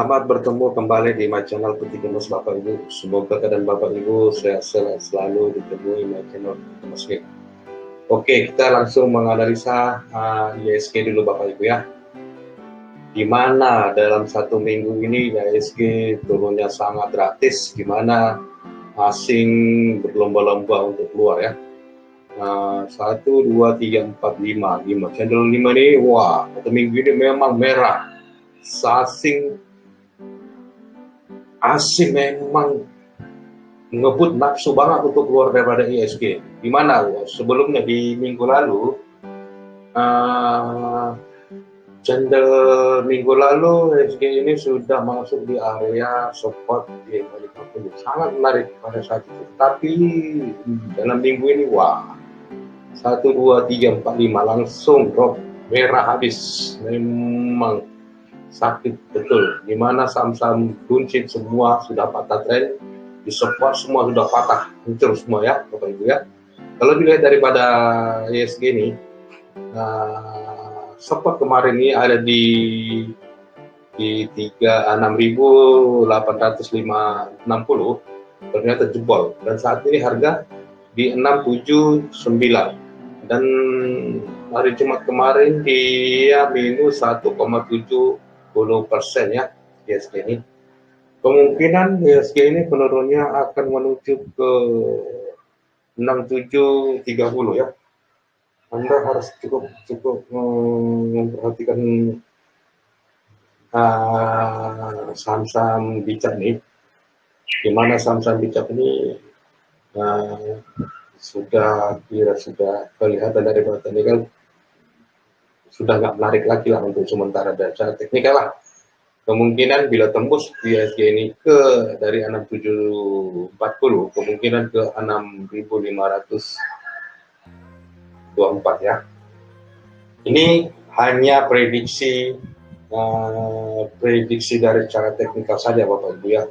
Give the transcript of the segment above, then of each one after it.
Selamat bertemu kembali di my channel Putih Gemes Bapak Ibu. Semoga keadaan Bapak Ibu sehat selalu ditemui my channel Gemes. Oke, kita langsung menganalisa IHSG dulu Bapak Ibu ya. Di mana dalam satu minggu ini IHSG turunnya sangat drastis, di mana asing berlomba-lomba untuk keluar ya. 1, 2, 3, 4, 5 channel 5 ini, wah, satu minggu ini memang merah. Asing memang ngebut nafsu banget untuk keluar daripada IHSG. Dimana sebelumnya di minggu lalu, candle minggu lalu IHSG ini sudah masuk di area support di 50. Sangat menarik pada saat itu. Tapi dalam minggu ini, wah, 1, 2, 3, 4, 5 langsung drop merah habis. Memang sakit betul, dimana saham-saham buncit semua sudah patah tren, di support semua sudah patah, hancur semua ya Bapak Ibu ya. Kalau dilihat daripada IHSG ini, support kemarin ini ada di 6.860, ternyata jebol, dan saat ini harga di 679, dan hari Jumat kemarin dia minus 1,70% ya IHSG ini. Kemungkinan IHSG ini penurunnya akan menuju ke 6730 ya. Anda harus cukup memperhatikan saham-saham bijak nih, dimana saham-saham bijak ini sudah kelihatan dari teknikal sudah nggak menarik lagi lah untuk sementara. Dan secara teknikal lah, kemungkinan bila tembus IHSG ini ke dari 6740, kemungkinan ke 6524 ya. Ini hanya prediksi dari cara teknikal saja Bapak Ibu ya,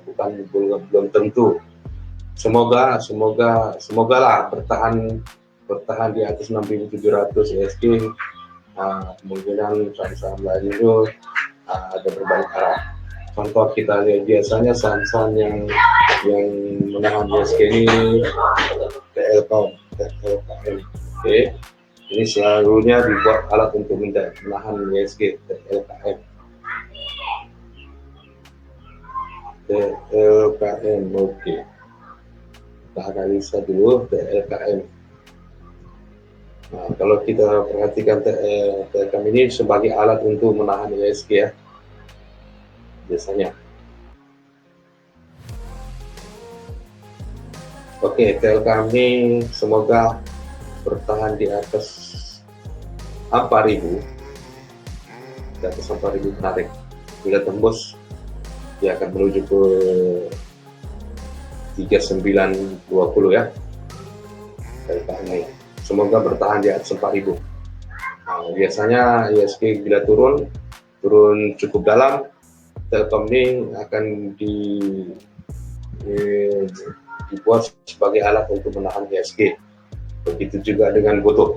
belum tentu. Semoga lah bertahan di atas 6.700 IHSG. Kemungkinan saham-saham lain itu ada berbalik arah. Contoh kita lihat biasanya saham-saham yang menahan IHSG ini TLKM. Oke. Ini selalunya dibuat alat untuk menahan IHSG TLKM. Oke. Kita analisa dulu TLKM. Nah, kalau kita perhatikan TLKM ini sebagai alat untuk menahan IHSG ya, biasanya. Oke, TLKM ini semoga bertahan di atas 4.000, menarik. Bila tembus, dia akan menuju ke 3920 ya. TLKM ini semoga bertahan di atas 4.000. Nah, biasanya IHSG bila turun cukup dalam, Telkom ini akan dibuat sebagai alat untuk menahan IHSG. Begitu juga dengan Gotoh.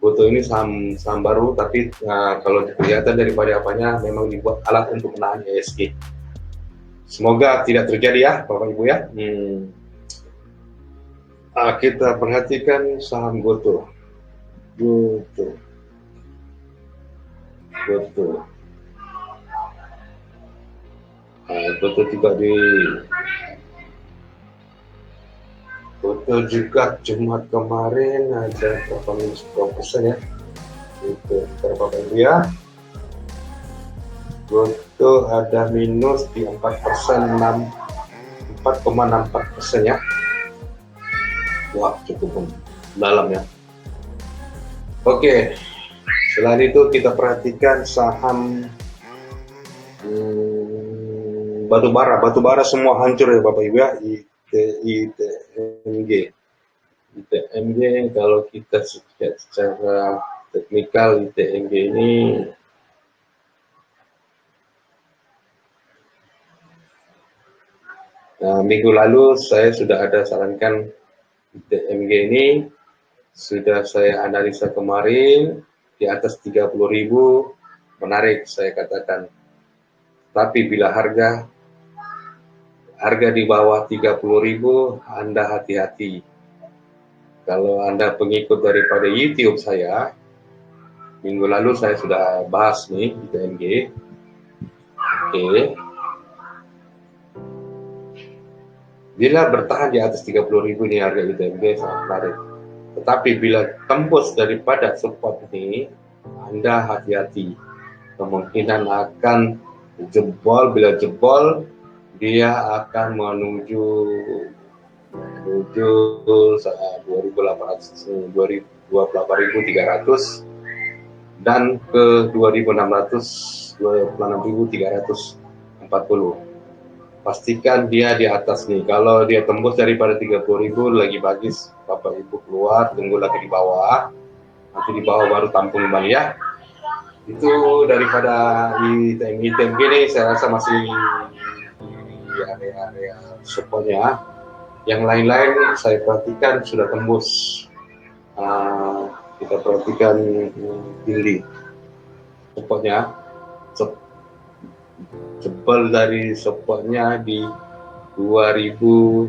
Gotoh ini saham baru, tapi kalau kelihatan daripada apanya memang dibuat alat untuk menahan IHSG. Semoga tidak terjadi ya Bapak Ibu ya. Kita perhatikan saham Gotoh. Gotoh juga Jumat kemarin ada berapa minus 2% ya. Itu Bapak Ibu ya. Gotoh ada minus di 4,64% ya. Wah, cukup dalam ya. Oke, selain itu kita perhatikan saham batubara semua hancur ya Bapak Ibu ya. ITMG kalau kita secara teknikal, ITMG ini minggu lalu saya sudah ada sarankan. ITMG ini sudah saya analisa kemarin di atas 30.000, menarik saya katakan. Tapi bila harga di bawah 30.000, Anda hati-hati. Kalau Anda pengikut daripada YouTube saya, minggu lalu saya sudah bahas nih di TNG. Oke. Bila bertahan di atas 30.000 ini harga ITMG sangat menarik. Tetapi bila tembus daripada support ini, Anda hati-hati. Kemungkinan akan jebol. Bila jebol, dia akan menuju 28.300 dan ke 2600, 26.340. Pastikan dia di atas nih. Kalau dia tembus daripada 30.000 lagi bagus, Bapak Ibu keluar, tunggu lagi di bawah. Nanti di bawah baru tampung kembali ya. Itu daripada ITMG ini saya rasa masih di area supportnya. Yang lain-lain saya perhatikan sudah tembus. Kita perhatikan ini supportnya. Jebol dari supportnya di 2.350.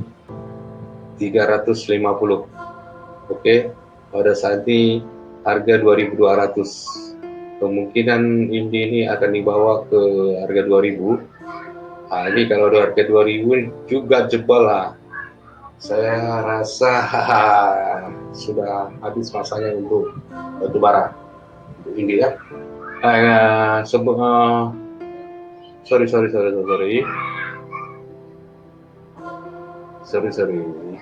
Oke, pada saat ini harga 2.200. Kemungkinan ini akan dibawa ke harga 2.000. Ini kalau harga 2.000 juga jebol lah. Saya rasa sudah habis masanya untuk batu bara. Untuk ini ya. Sorry.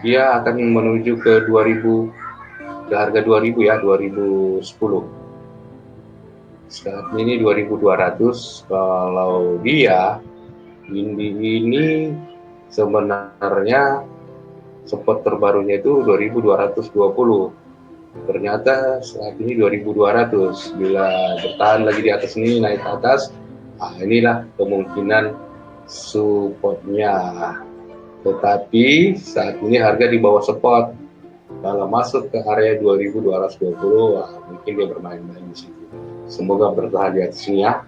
Dia akan menuju ke 2.000, ke harga 2.000 ya, 2010. Saat ini 2.200. Kalau dia ini sebenarnya support terbarunya itu 2.220. Ternyata saat ini 2.200. Bila bertahan lagi di atas ini, naik ke atas, inilah kemungkinan supportnya. Tetapi saat ini harga di bawah support. Kalau masuk ke area 2.220, mungkin dia bermain-main di situ. Semoga bertahan di atas ini ya.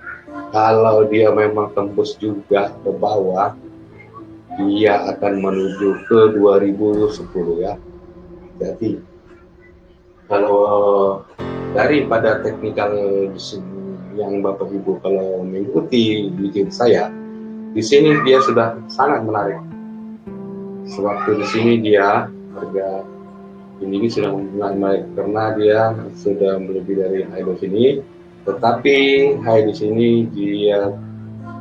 Kalau dia memang tembus juga ke bawah, dia akan menuju ke 2010 ya. Jadi kalau daripada teknikal di sini yang Bapak Ibu kalau mengikuti video saya, di sini dia sudah sangat menarik. Sewaktu di sini dia harga ini sudah menarik karena dia sudah lebih dari high di sini, tetapi high di sini dia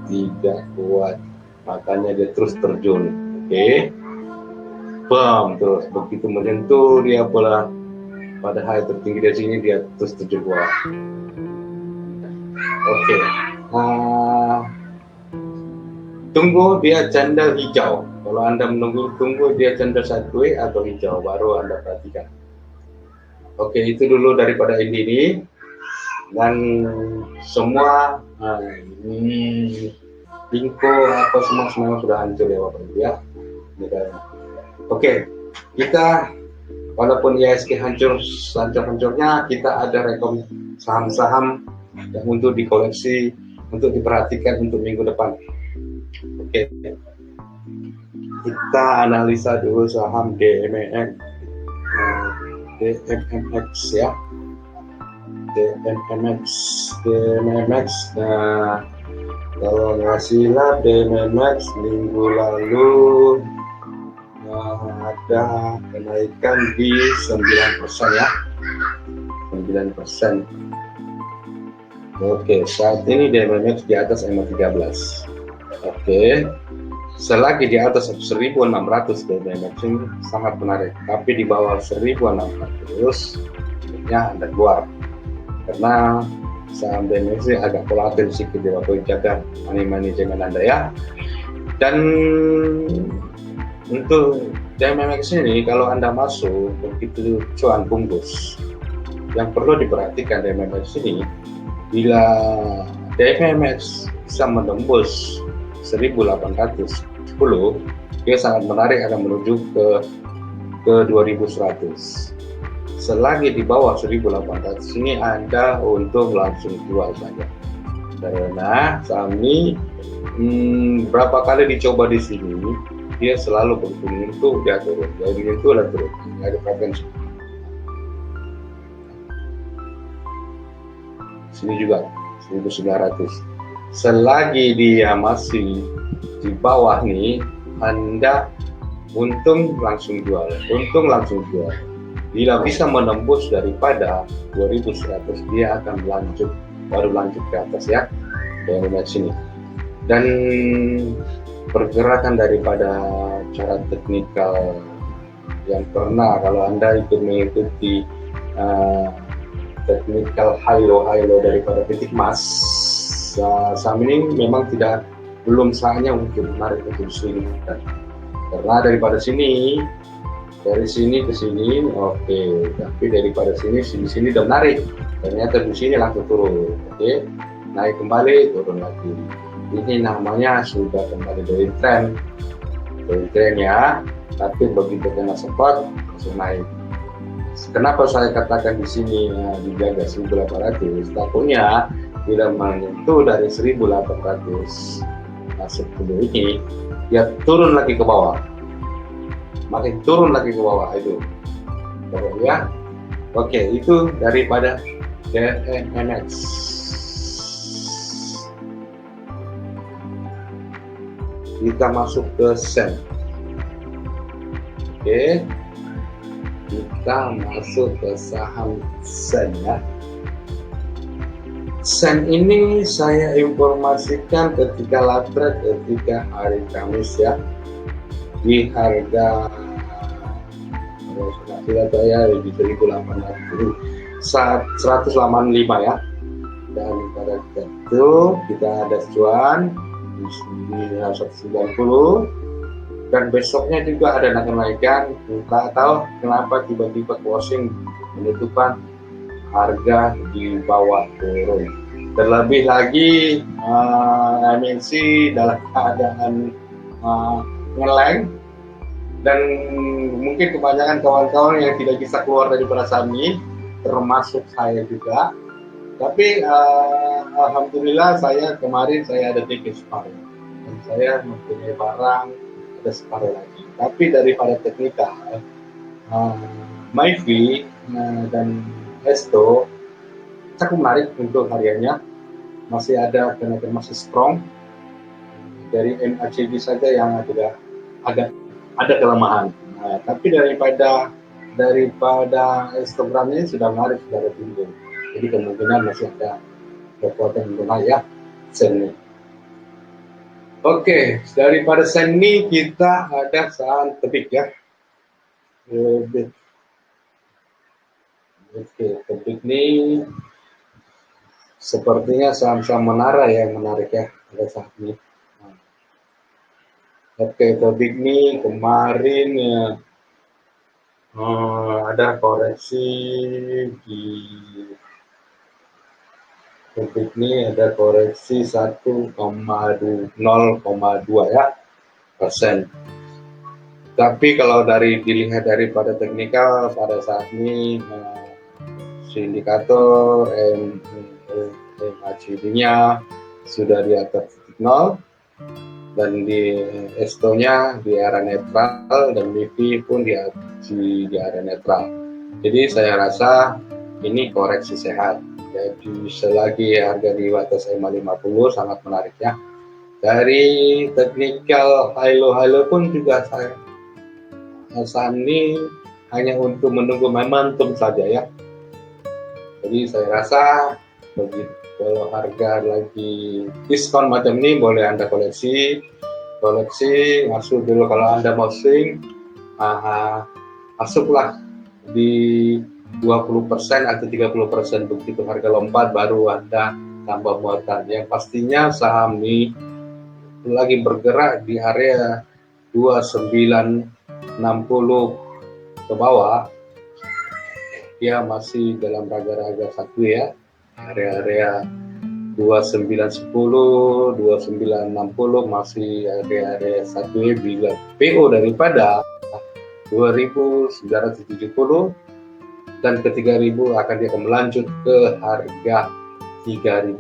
tidak kuat, makanya dia terus terjun. Oke, terus begitu menyentuh dia pola pada high tertinggi dari sini dia terus terjun kuat. Oke, tunggu dia candle hijau. Kalau Anda tunggu dia candle sideways atau hijau, baru Anda perhatikan. Oke, itu dulu daripada ini. Dan semua ini Binko apa semua sudah hancur ya Bapak Ibu ya. Oke, kita walaupun IHSG hancur-hancurnya, kita ada rekom saham-saham yang untuk dikoleksi, untuk diperhatikan untuk minggu depan. Oke, kita analisa dulu saham DMX ya. DMX. Nah, kalau nggak silap DMX minggu lalu ada kenaikan di 9% ya. 9%. Oke, saat ini DMX di atas MA13. Oke, selagi di atas 1.600 DMX ini sangat menarik, tapi di bawah 1.600 ya Anda keluar, karena saham DMX ini agak volatil sedikit di bawah, jaga manajemen Anda ya. Dan untuk DMX ini kalau Anda masuk begitu cuan bungkus, yang perlu diperhatikan DMX ini, bila DMX bisa menembus 1.810, dia sangat menarik akan menuju ke 2.100. Selagi di bawah 1.800 ini Anda untuk langsung jual saja. karena saham ini berapa kali dicoba di sini dia selalu menyentuh dia turun, dia menyentuh dan turun, ada preferensi. Sini juga 1900. Selagi dia masih di bawah nih, Anda untung langsung jual, untung langsung jual. Bila bisa menembus daripada 2100, dia akan lanjut, baru lanjut ke atas ya, yang lihat sini. Dan pergerakan daripada cara teknikal yang pernah kalau Anda ikut mengikuti teknikal high low daripada titik emas, saham ini memang belum saatnya untuk menarik untuk selingkuhan. Karena daripada sini, dari sini ke sini, oke, tapi daripada sini udah menarik, ternyata di sini langsung turun, oke, naik kembali, turun lagi. Ini namanya sudah kembali dari tren ya, tapi begitu kena support langsung naik. Kenapa saya katakan di sini dijaga 1800? Takutnya bila menyentuh dari 1800 masuk ke ini, dia turun lagi ke bawah. Makin turun lagi ke bawah itu, ya. Oke, itu daripada DNX. Kita masuk ke SEN. Oke, kita masuk ke saham SEN ya. SEN ini saya informasikan ketika latret ketika hari Kamis ya, di harga sudah saya di 185 ya, dan pada itu kita ada cuan di 190, dan besoknya juga ada kenaikan. Nggak tahu kenapa tiba-tiba closing penutupan harga di bawah turun. Terlebih lagi MNC dalam keadaan ngeleng, dan mungkin kebanyakan kawan-kawan yang tidak bisa keluar dari saham ini, termasuk saya juga. Tapi alhamdulillah kemarin saya ada tiket separuh, dan saya mempunyai barang ada separuh lagi. Tapi daripada teknikal, MyFi dan Esto cukup menarik untuk hariannya, masih ada kenaikan, masih strong. Dari MACD saja yang ada kelemahan. Tapi daripada histogram ini sudah menarik, sudah ada tinggi. Jadi kemungkinan masih ada kekuatan untuk naik ya SEN. Oke, daripada SEN ini kita ada saham Tebik ya. Oke, Tebik ini sepertinya saham-saham menara yang menarik ya, ada saham ini. Oke, Tebik ini kemarin ya, ada koreksi di Tebik ini, ada koreksi 1,02 ya persen. Tapi kalau dilihat daripada teknikal pada saat ini, indikator MACD-nya sudah di atas titik 0, dan di Esto-nya di area netral, dan MIFI pun di area netral. Jadi saya rasa ini koreksi sehat. Jadi selagi harga di atas EMA 50 sangat menarik ya. Dari teknikal high low pun juga saham ini hanya untuk menunggu momentum saja ya. Jadi saya rasa begitu, kalau harga lagi diskon macam ini boleh Anda koleksi, masuk dulu. Kalau Anda mau swing, masuklah di 20% atau 30%, begitu harga lompat baru Anda tambah muatan. Yang pastinya saham ini lagi bergerak di area 2960 ke bawah. Dia masih dalam raga-raga satu ya, area 2910, 2960 masih area satu ya. Bila PO daripada 2970 dan ke 3000 dia akan melanjut ke harga 3000.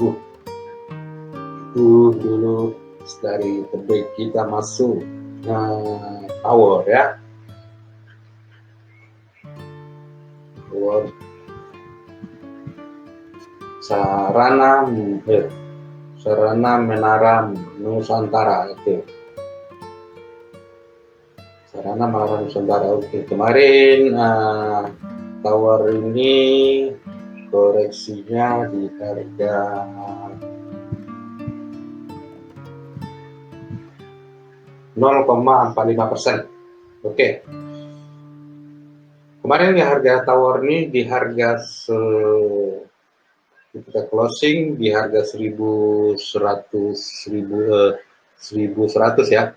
itu dulu dari tebing kita masuk tower ya, tower Sarana Menara Nusantara itu. Sarana Menara Nusantara. Oke, kemarin tower ini koreksinya di harga 0,45%. Oke. Kemarin ya harga tower ini di harga kita closing di harga 1100 ya.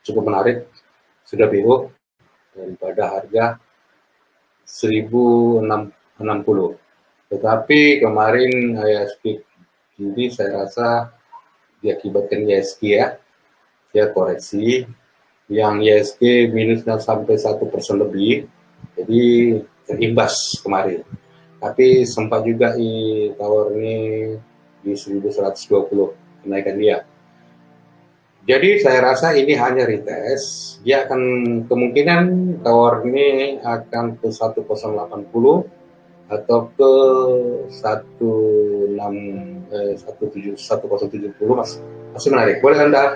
Cukup menarik. Sudah BO daripada harga 1060. Tetapi kemarin ISG jadi saya rasa diakibatkan ISG ya, dia koreksi yang ISG minusnya sampai 1% lebih, jadi terimbas kemarin. Tapi sempat juga tower ini di 1120 kenaikan dia. Jadi saya rasa ini hanya retest, dia akan kemungkinan tower ini akan ke 1080 atau ke 1070 masih menarik. Boleh Anda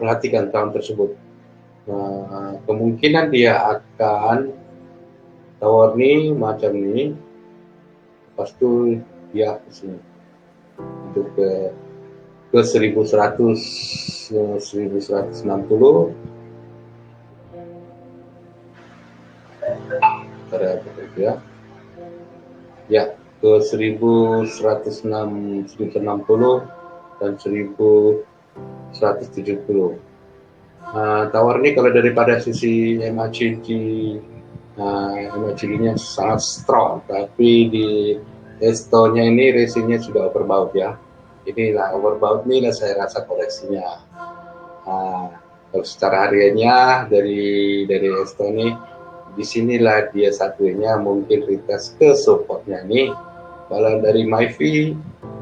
perhatikan tahun tersebut. Kemungkinan dia akan tower ini macam ini, pas itu dia kesini untuk ke 1160 ya ke 1160 dan 1170. Tower ini kalau daripada sisi MACD-nya sangat strong, tapi di Esto-nya ini racingnya sudah overbought ya. Inilah overbought ini lah saya rasa koreksinya. Kalau secara hariannya dari Esto ini, disinilah dia satunya mungkin retest ke supportnya nih. Kalau dari MyFi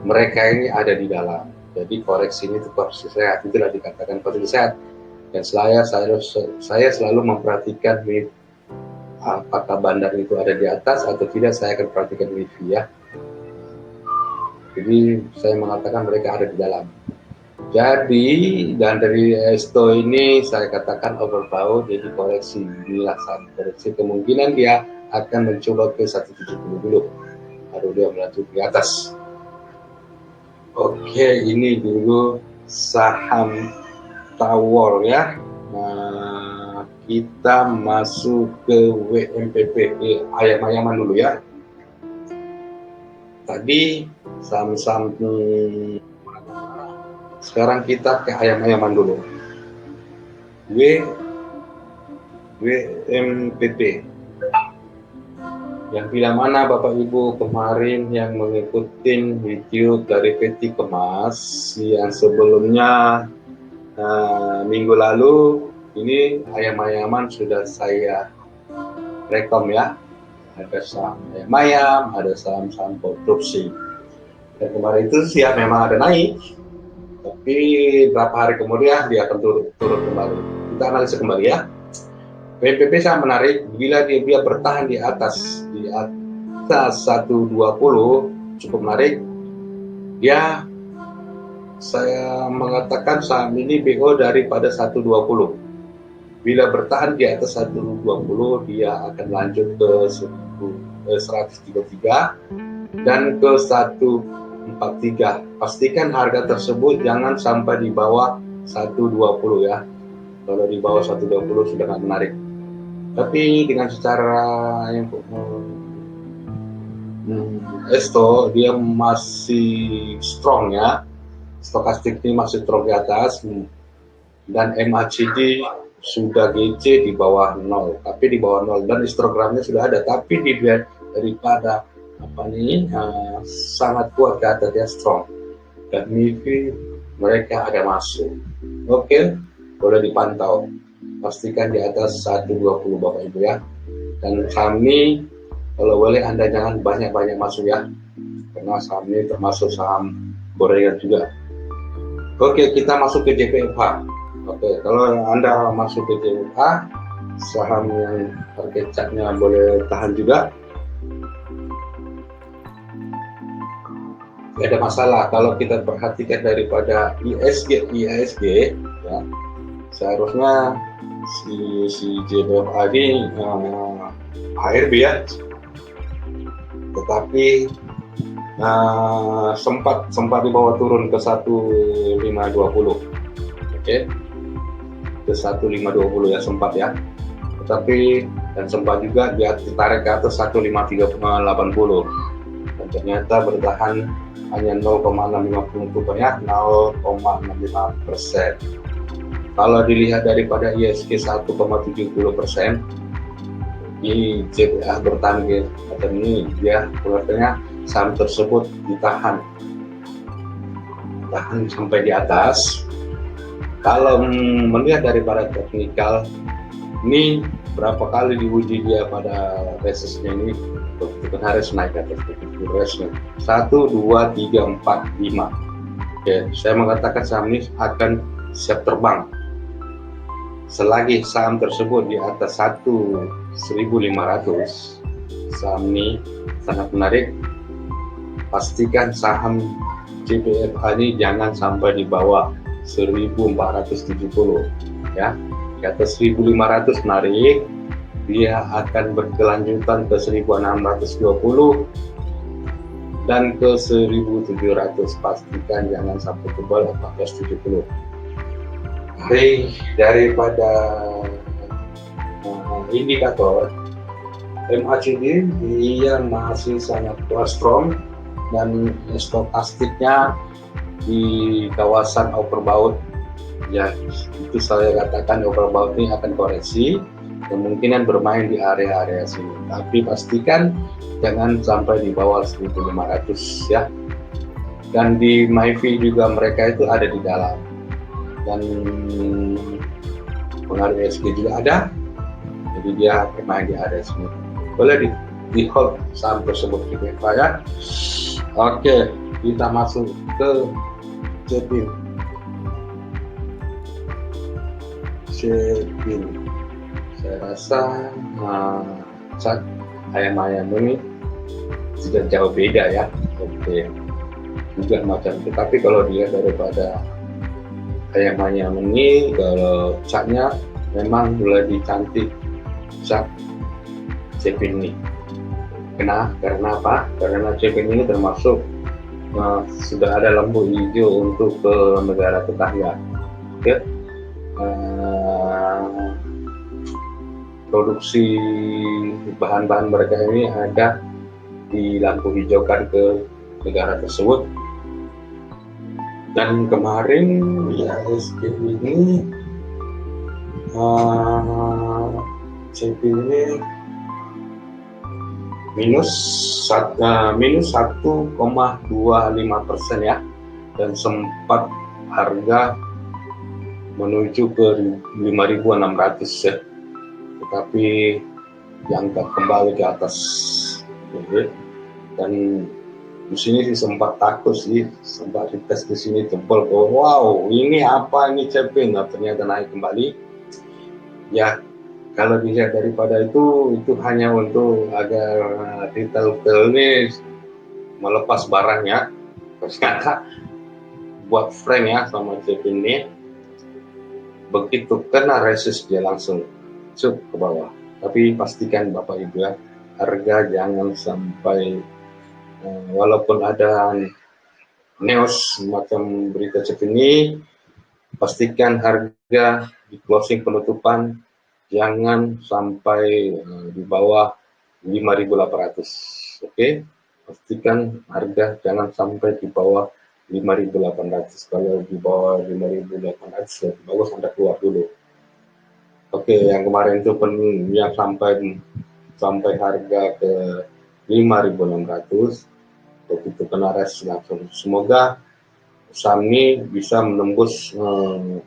mereka ini ada di dalam. Jadi koreksi ini itu posisi sehat, itulah dikatakan posisi sehat. Dan saya selalu memperhatikan apakah bandar itu ada di atas atau tidak, saya akan perhatikan MIFI ya. Jadi saya mengatakan mereka ada di dalam. Jadi dan dari Esto ini saya katakan overbought, jadi koreksi inilah saat koreksi, kemungkinan dia akan mencoba ke 170 dulu baru dia melanjut di atas. Oke, ini dulu saham Tower ya. Nah, kita masuk ke WMPP, ayam-ayaman dulu ya. Tadi saham-saham, sekarang kita ke ayam-ayaman dulu. WMPP. Yang bila mana Bapak Ibu kemarin yang mengikuti video dari Peti Kemas yang sebelumnya minggu lalu, ini ayam-ayaman sudah saya rekom ya. Ada saham ayam, ada saham-saham produksi. Dan kemarin itu siap memang ada naik, tapi berapa hari kemudian dia akan turun kembali. Kita analisa kembali ya. WMPP sangat menarik bila dia bertahan di atas 120, cukup menarik. Dia, saya mengatakan saham ini BO daripada 120. Bila bertahan di atas 120, dia akan lanjut ke 133 dan ke 143. Pastikan harga tersebut jangan sampai di bawah 120 ya. Kalau di bawah 120 sudah nggak menarik. Tapi dengan secara yang Esto dia masih strong ya, stokastik ini masih strong di atas, dan MACD sudah GC di bawah 0, tapi di bawah 0, dan histogramnya sudah ada, tapi daripada sangat kuat ke atas, dia strong, dan MIFI mereka ada masuk. Oke, boleh dipantau, pastikan di atas 120 Bapak Ibu ya. Dan saham ini kalau boleh Anda jangan banyak-banyak masuk ya, karena saham ini termasuk saham gorengan juga. Oke, kita masuk ke JPFH. Oke, kalau Anda masuk ke JPFH, saham yang harga catnya boleh tahan juga, tidak ada masalah. Kalau kita perhatikan daripada ISG ya, seharusnya si JPFH ini HRB ya, tetapi sempat dibawa turun ke 1520. Oke, ke 1520 ya, sempat ya, tetapi dan sempat juga dia ditarik ke atas 1580 dan ternyata bertahan hanya 0,650 ya, 0,65%. Kalau dilihat daripada ISG 1,70%, di JPA bertahan atau ini dia kelihatannya saham tersebut tahan sampai di atas. Kalau melihat daripada teknikal, ini berapa kali diuji dia pada resistnya ini, begitu harus naik ke atas resistnya 1, 2, 3, 4, 5. Oke, saya mengatakan saham ini akan siap terbang selagi saham tersebut di atas 1.500. Saham ini sangat menarik. Pastikan saham JPFH ini jangan sampai di bawah 1.470 ya. Di atas 1.500 menarik, dia akan berkelanjutan ke 1.620 dan ke 1.700. Pastikan jangan sampai ke bawah 1470. Daripada indikator MACD, dia masih sangat strong dan stokastiknya di kawasan overbought ya. Itu saya katakan overbought ini akan koreksi, kemungkinan bermain di area-area sini, tapi pastikan jangan sampai di bawah 1.500 ya. Dan di MyV juga mereka itu ada di dalam, dan pengaruh ESG juga ada, jadi dia bermain di area sini. Boleh di hold saham tersebut gitu ya. Oke, kita masuk ke Cepin. Saya rasa ayam-ayam ini tidak jauh beda ya. Oke, juga macam itu. Tapi kalau dia daripada ayam-ayam ini, kalau catnya memang lebih cantik cat Cepin ini. Karena apa? Karena Cepin ini termasuk sudah ada lampu hijau untuk ke negara tetangga. Oke. Produksi bahan-bahan mereka ini ada di lampu hijaukan ke negara tersebut. Dan kemarin ya ISG ini Cepin ini minus 1,25% ya, dan sempat harga menuju ke 5.600 ya, tetapi diangkat kembali ke atas. Dan di sini sih sempat takut sih, sempat dites di sini jebol. Oh, wow, ini apa ini Cepin? Nah, ternyata naik kembali. Ya, kalau dilihat daripada itu hanya untuk agar retail ini melepas barangnya. Ternyata buat frame ya sama Cepin ini, begitu kena resist dia langsung ke bawah. Tapi pastikan Bapak Ibu ya, harga jangan sampai walaupun ada news macam berita Cepin ini, pastikan harga di closing penutupan jangan sampai di bawah 5.800. Oke, pastikan harga jangan sampai di bawah 5.800. Kalau di bawah 5.800 bagus Anda keluar dulu. Oke, yang kemarin itu yang sampai harga ke 5.600, begitu kena res langsung. Semoga saham ini bisa menembus 6.000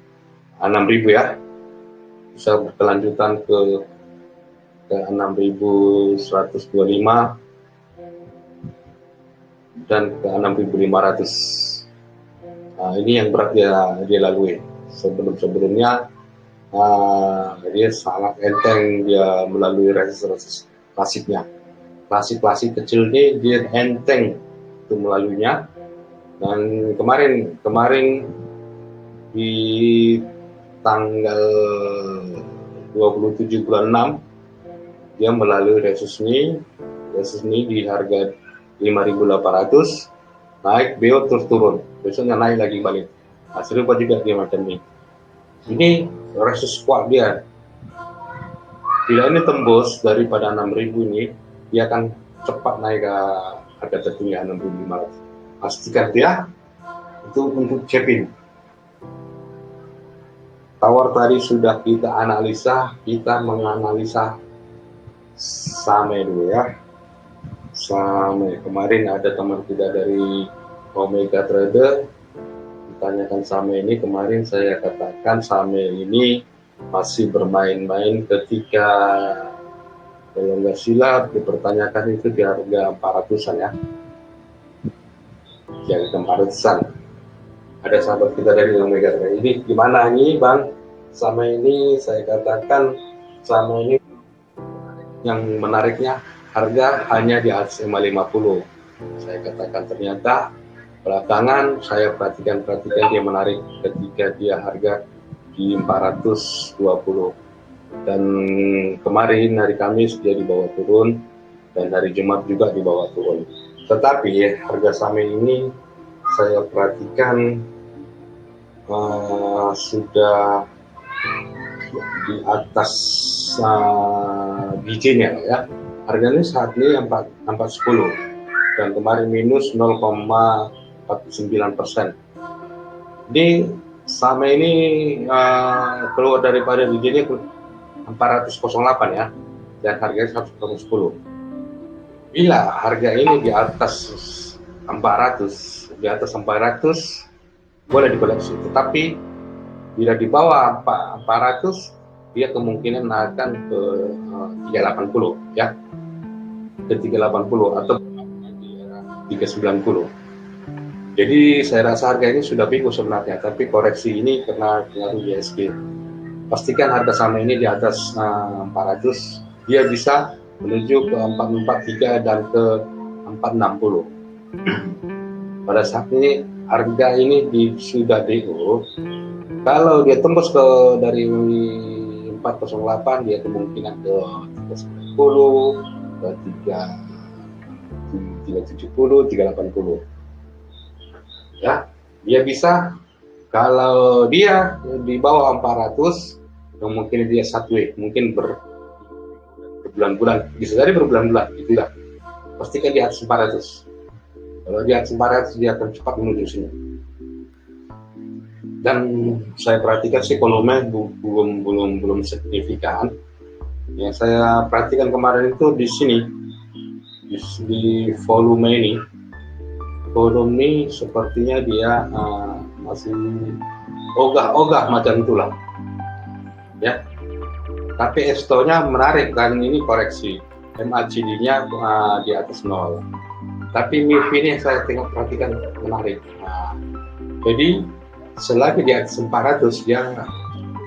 ya, bisa berkelanjutan ke 6.125 dan ke 6.500. Ini yang berat dia lalui. Sebelumnya dia sangat enteng dia melalui resist klasiknya. Klasik kecil ini dia enteng itu melaluinya. Dan kemarin di tanggal 27 bulan 6 dia melalui resist ini di harga 5.800, naik BO terus turun, besoknya naik lagi balik. Serupa juga dia macam ini. Ini resist kuat dia. Bila ini tembus daripada 6.000 ini, dia akan cepat naik ke harga tertinggi 6.500. Pastikan dia itu untuk check-in. Tower tadi sudah kita analisa, kita menganalisa SAME dulu ya. SAME, kemarin ada teman kita dari Omega Trader ditanyakan SAME ini. Kemarin saya katakan SAME ini masih bermain-main ketika, kalau nggak silap dipertanyakan itu di harga 400-an ya, di harga 400-an. Ada sahabat kita dari Omega Trader, ini gimana nih Bang? SAME ini saya katakan SAME ini yang menariknya harga hanya di atas 550. Saya katakan ternyata belakangan saya perhatikan dia menarik ketika dia harga di 420. Dan kemarin hari Kamis dia dibawa turun dan hari Jumat juga dibawa turun. Tetapi harga SAME ini saya perhatikan sudah di atas bijinya ya. Harganya saat ini 410 dan kemarin minus 0,49%. Di SAME ini keluar daripada bijinya 408 ya, dan harganya 110. Bila harga ini di atas 400, boleh dikoleksi, tetapi bila di bawah 400 dia kemungkinan akan ke 380 ya, ke 380 atau 390. Jadi saya rasa harga ini sudah bingung sebenarnya, tapi koreksi ini karena pengaruh ISG. Pastikan harga SAME ini di atas 400, dia bisa menuju ke 443 dan ke 460. Pada saat ini harga ini sudah DO. Kalau dia tembus ke dari 408, dia kemungkinan ke 390, ke 370, 380. Ya, dia bisa. Kalau dia di bawah 400, mungkin dia sideways, mungkin berbulan-bulan, bisa jadi berbulan-bulan, itulah. Pastikan di atas 400. Kalau di atas 400 dia akan cepat menuju sini. Dan saya perhatikan sih volumenya belum signifikan. Yang saya perhatikan kemarin itu di sini, di volume ini sepertinya dia masih ogah-ogah macam itulah ya. Tapi esto-nya menarik dan ini koreksi. MACD-nya di atas 0. Tapi MIFI ini saya perhatikan menarik. Jadi selagi di atas 400 dia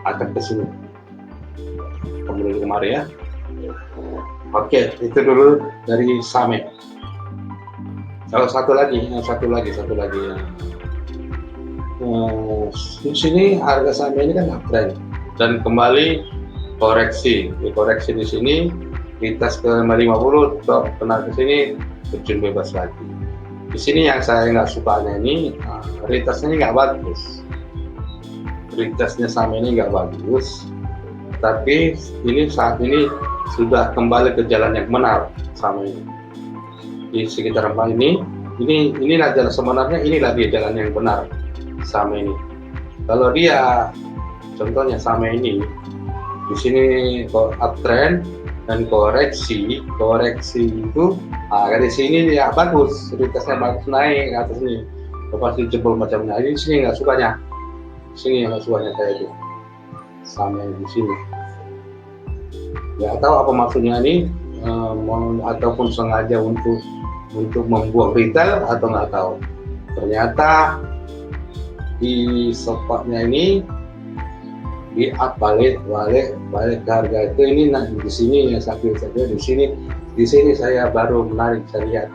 akan ke sini. Kemudian kemarin ya. Oke, itu dulu dari SAME. Kalau satu lagi ya. Di sini harga SAME ini kan uptrend dan kembali koreksi. Koreksi di sini lintas ke 550, kena ke sini terjun bebas lagi. Di sini yang saya nggak sukanya ini retestnya ini nggak bagus. Retestnya SAME ini nggak bagus. Tapi ini saat ini sudah kembali ke jalan yang benar SAME ini. Di sekitar inilah jalan sebenarnya, inilah dia jalan yang benar SAME ini. Kalau dia contohnya SAME ini di sini uptrend dan koreksi itu dari sini dia bagus, retestnya bagus naik ke atas ini, lepas dijebol macamnya. Ini sini nggak sukanya, kayak itu SAME di sini. Nggak tahu apa maksudnya ini, ataupun sengaja untuk membuang retail atau nggak tahu. Ternyata di stopnya ini di up balik ke harga itu ini. Nah di sini ya saja di sini saya baru menarik, saya lihat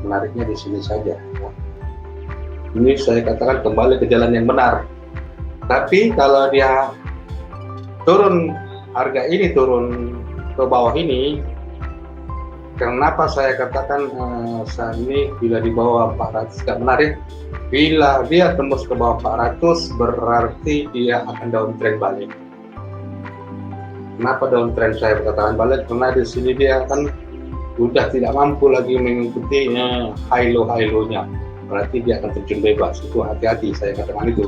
menariknya di sini saja. Ini saya katakan kembali ke jalan yang benar. Tapi kalau dia turun, harga ini turun ke bawah ini, kenapa saya katakan saat ini bila di bawah 400 gak menarik? Bila dia tembus ke bawah 400 berarti dia akan downtrend balik. Kenapa downtrend saya katakan balik? Karena di sini dia akan udah tidak mampu lagi mengikuti high low-nya. Berarti dia akan terjun bebas. Itu hati-hati, saya katakan itu.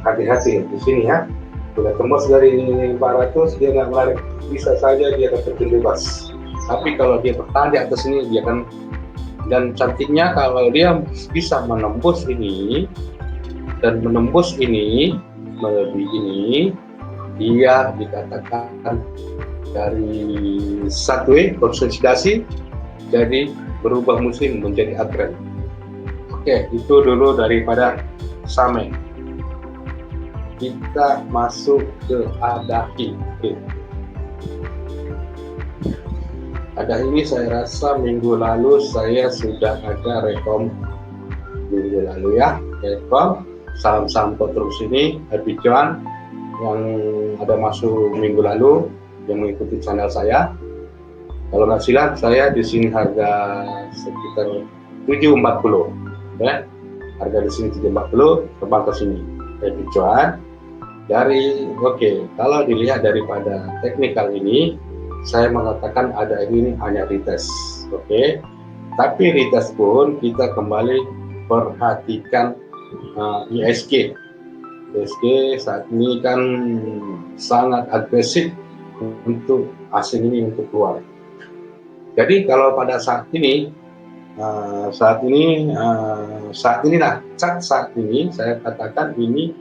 Hati-hati di sini ya. Sudah tembus dari 400 dia nggak menarik, bisa saja dia akan terjun bebas. Tapi kalau dia bertahan di atas ini, dia akan, dan cantiknya kalau dia bisa menembus ini dan menembus ini melebihi ini, dia dikatakan dari satu konsolidasi jadi berubah musim menjadi uptrend. Oke, itu dulu daripada Same. Kita masuk ke Adahi. Oke. Adahi ini saya rasa minggu lalu saya sudah ada rekom minggu lalu ya, rekom saham-saham terus ini Herbijuan yang ada masuk minggu lalu yang mengikuti channel saya. Kalau nggak silap saya di sini harga sekitar 740 ya. Harga di sini 740 terbang ke sini. Herbijuan dari kalau dilihat daripada teknikal ini saya mengatakan ada ini hanya retest. Tapi retest pun kita kembali perhatikan ISG. ISG saat ini kan sangat agresif untuk asing ini untuk keluar. Jadi kalau pada saat ini saat ini saya katakan ini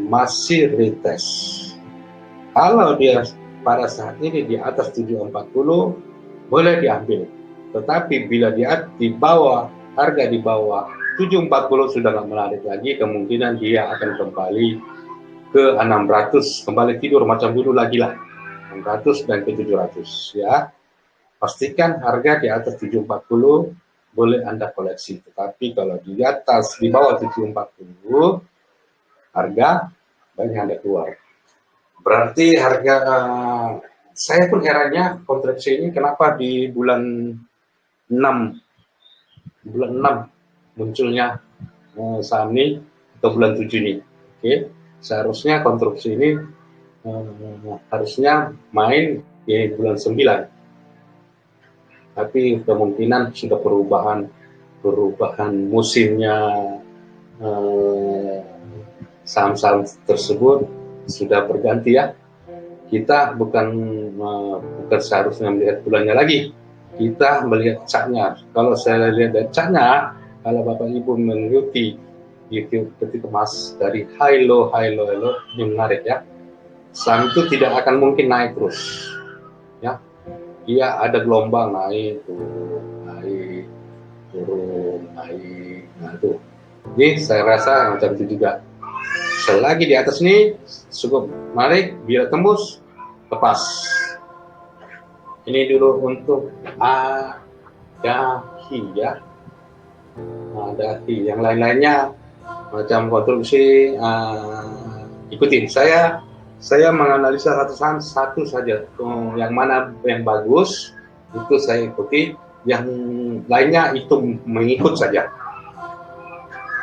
masih retest. Kalau dia pada saat ini di atas 740 boleh diambil. Tetapi bila dia di bawah, harga di bawah 740 sudah nggak menarik lagi, kemungkinan dia akan kembali ke 600, kembali tidur macam dulu lagi lah, 600 dan ke 700 ya. Pastikan harga di atas 740 boleh Anda koleksi, tetapi kalau di atas di bawah 740 harga banyak Anda keluar. Berarti harga saya pun herannya kontraksi ini kenapa di bulan 6 munculnya saham ini atau bulan 7 ini. Seharusnya konstruksi ini harusnya main di bulan 9. Tapi kemungkinan sudah perubahan musimnya saham-saham tersebut sudah berganti ya. Kita bukan seharusnya melihat bulannya lagi, kita melihat chartnya. Kalau saya lihat dari chartnya, kalau Bapak Ibu mengikuti YouTube ketika emas dari high low ini menarik ya. Saham itu tidak akan mungkin naik terus ya. Dia ada gelombang naik turun, naik. Nah itu. Jadi saya rasa macam itu juga. Selagi di atas ini cukup menarik, bila tembus lepas. Ini dulu untuk Adahi ya. Adahi, yang lain-lainnya macam konstruksi ikutin. Saya menganalisa satu saja, yang mana yang bagus itu saya ikuti, yang lainnya itu mengikut saja.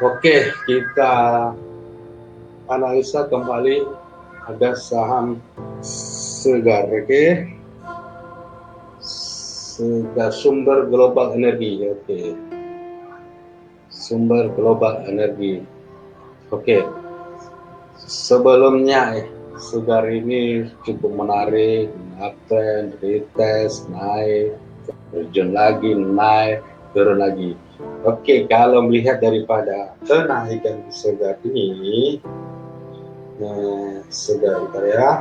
Oke, kita analisa kembali. Ada saham Segar, Segar Sumber Global Energi, Sumber Global Energi. Sebelumnya Segar ini cukup menarik, uptrend, retest, naik, terjun lagi, naik, turun lagi. Kalau melihat daripada kenaikan Segar ini, Segar ya,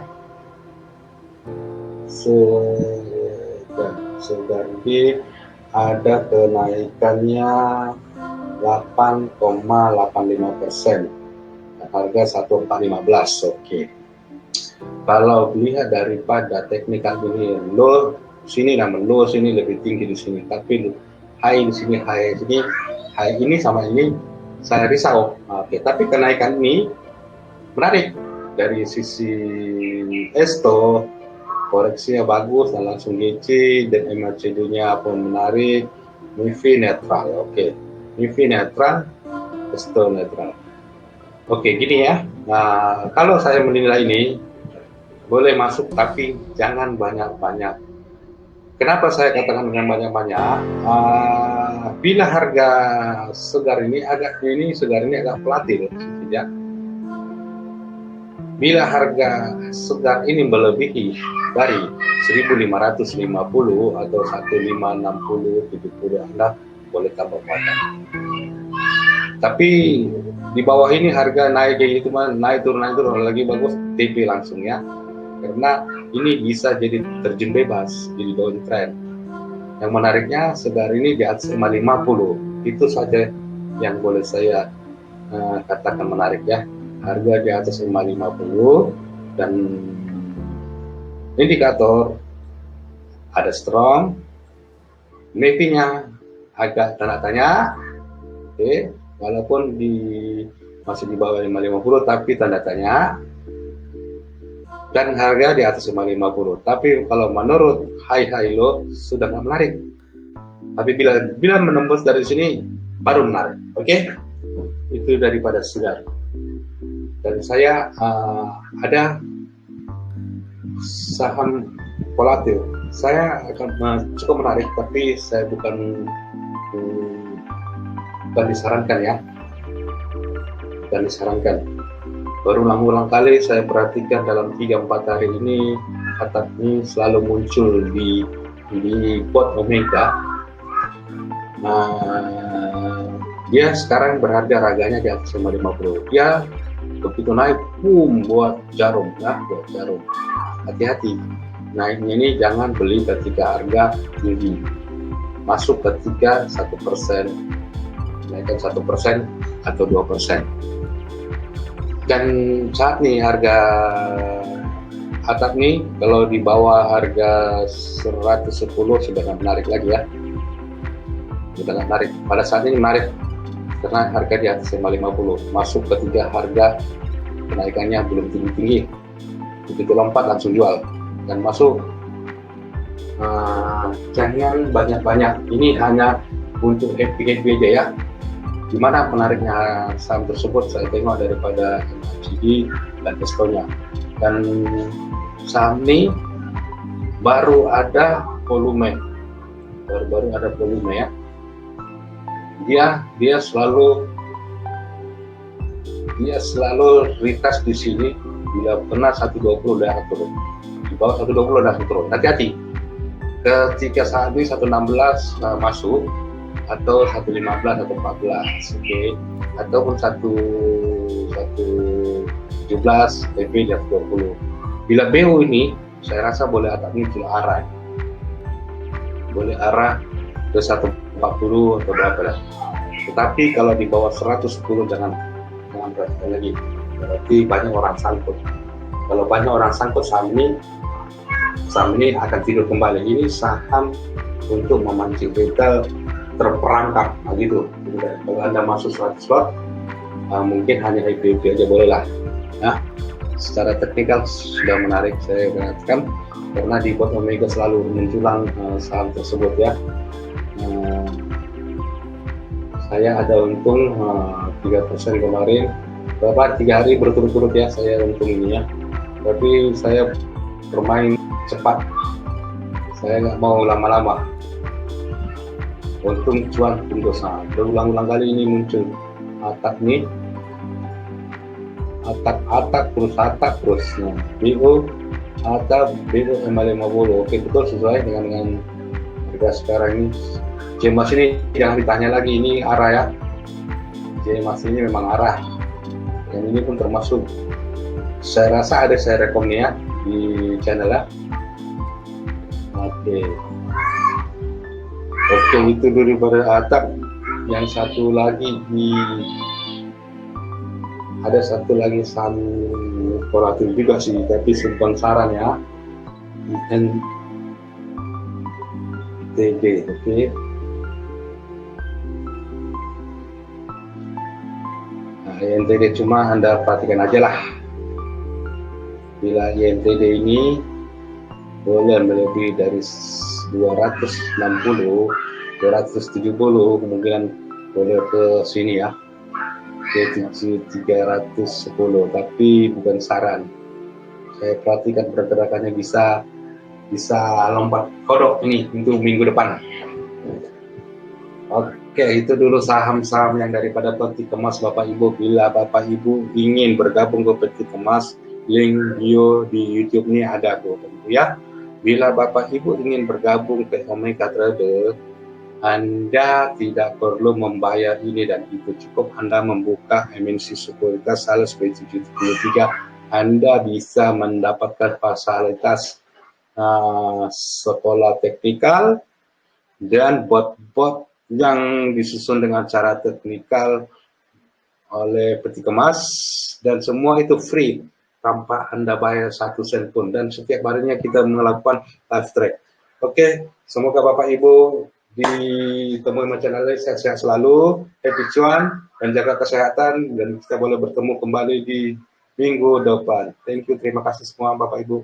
Segar ini ada kenaikannya 8,85%. Harga 1415. Oke. Kalau lihat daripada teknikal ini low sini dan low sini lebih tinggi di sini, tapi high di sini, high ini sama ini saya risau. Oke, tapi kenaikan ini menarik dari sisi Esto, koreksinya bagus dan langsung GC dan MACD-nya pun menarik. MIFI netral. Oke, MIFI netral, Esto netral. Oke, gini ya. Nah, kalau saya menilai ini boleh masuk tapi jangan banyak-banyak. Kenapa saya katakan dengan banyak-banyak? Bila harga segar ini agak volatil, ya. Bila harga segar ini melebihi dari 1550 atau 1560, 70, Anda boleh tambah muatan. Tapi di bawah ini harga naik kayak gitu, naik turun lagi bagus, TP langsung ya. Karena ini bisa jadi terjun bebas, jadi downtrend. Yang menariknya segar ini di atas 550, itu saja yang boleh saya katakan menarik ya. Harga di atas 550 dan indikator ada strong, MACD-nya agak tanda tanya, oke, walaupun masih di bawah 550 tapi tanda tanya. Dan harga di atas 550. Tapi kalau menurut high low sudah nggak menarik. Tapi bila menembus dari sini baru menarik. Oke? Itu daripada segar. Dan saya ada saham volatil. Saya akan cukup menarik, tapi saya bukan disarankan ya. Bukan disarankan. Berulang-ulang kali saya perhatikan dalam 3-4 hari ini Atap ini selalu muncul di bot Omega. Dia sekarang berharga harganya di atas 550. Dia begitu naik, boom, buat jarum ya, buat jarum. Hati-hati. Naiknya ini jangan beli ketika harga tinggi. Masuk ketika 1%, naikkan 1% atau 2%. Dan saat ini harga Atap nih kalau di bawah harga 110 sudah nggak menarik lagi ya, sudah nggak menarik. Pada saat ini menarik karena harga di atas 550, masuk ketika harga kenaikannya belum tinggi-tinggi, begitu lompat langsung jual dan masuk. Jangan banyak-banyak, ini hanya untuk happy aja ya. Gimana menariknya saham tersebut saya tengok daripada MACD dan Esto-nya. Dan saham ini baru ada volume, baru ada volume ya. Dia selalu retest di sini. Bila pernah 120 udah turun, di bawah 120 udah turun. Hati-hati. Ketika saat ini 116 masuk, atau 115 atau 14, oke, ataupun 117 TP di atas 20. Bila BO ini saya rasa boleh Atap ini arah, boleh arah ke 140 atau berapa lah. Tetapi kalau di bawah 110 jangan perhatikan lagi, berarti banyak orang sangkut. Kalau banyak orang sangkut saham ini akan tidur kembali. Ini saham untuk memancing retail terperangkap, gitu. Kalau Anda masuk 100 lot, mungkin hanya IP aja boleh lah. Nah, secara teknikal sudah menarik saya perhatikan karena di bot Omega selalu munculan saham tersebut ya. Saya ada untung 3% kemarin, 3 hari berturut-turut ya saya untung ini ya. Tapi saya bermain cepat, saya nggak mau lama-lama. Untung cuan dosa. Berulang-ulang kali ini muncul Atap nih, Atap terus BO Atap BO 550. Oke, betul sesuai dengan harga sekarang ini. Jemas ini jangan ditanya lagi, ini arah ya. Jemas ini memang arah. Yang ini pun termasuk, saya rasa ada saya rekom nih ya di channel ya. Oke, itu dulu pada Atap. yang satu lagi ada satu lagi saham volatil juga sih, tapi simpan saran ya, INTD. Oke. Nah, INTD cuma Anda perhatikan aja lah, bila INTD ini boleh melebihi dari 260, 270, kemungkinan boleh ke sini ya, ke 310, tapi bukan saran. Saya perhatikan pergerakannya bisa lompat kodok ini untuk minggu depan. Oke, itu dulu saham-saham yang daripada Peti Kemas Bapak Ibu. Bila Bapak Ibu ingin bergabung ke Peti Kemas, link bio di YouTube ini ada Bapak Ibu ya. Bila Bapak Ibu ingin bergabung ke Omega Trader, Anda tidak perlu membayar ini dan itu, cukup Anda membuka MNC Sekuritas Sales B773. Anda bisa mendapatkan fasilitas sekolah teknikal dan bot-bot yang disusun dengan cara teknikal oleh Peti Kemas, dan semua itu free tanpa Anda bayar 1 sen pun, dan setiap harinya kita melakukan live track. Oke, semoga Bapak Ibu ditemui channel ini sehat-sehat selalu, happy cuan, dan jaga kesehatan, dan kita boleh bertemu kembali di minggu depan. Thank you, terima kasih semua Bapak Ibu.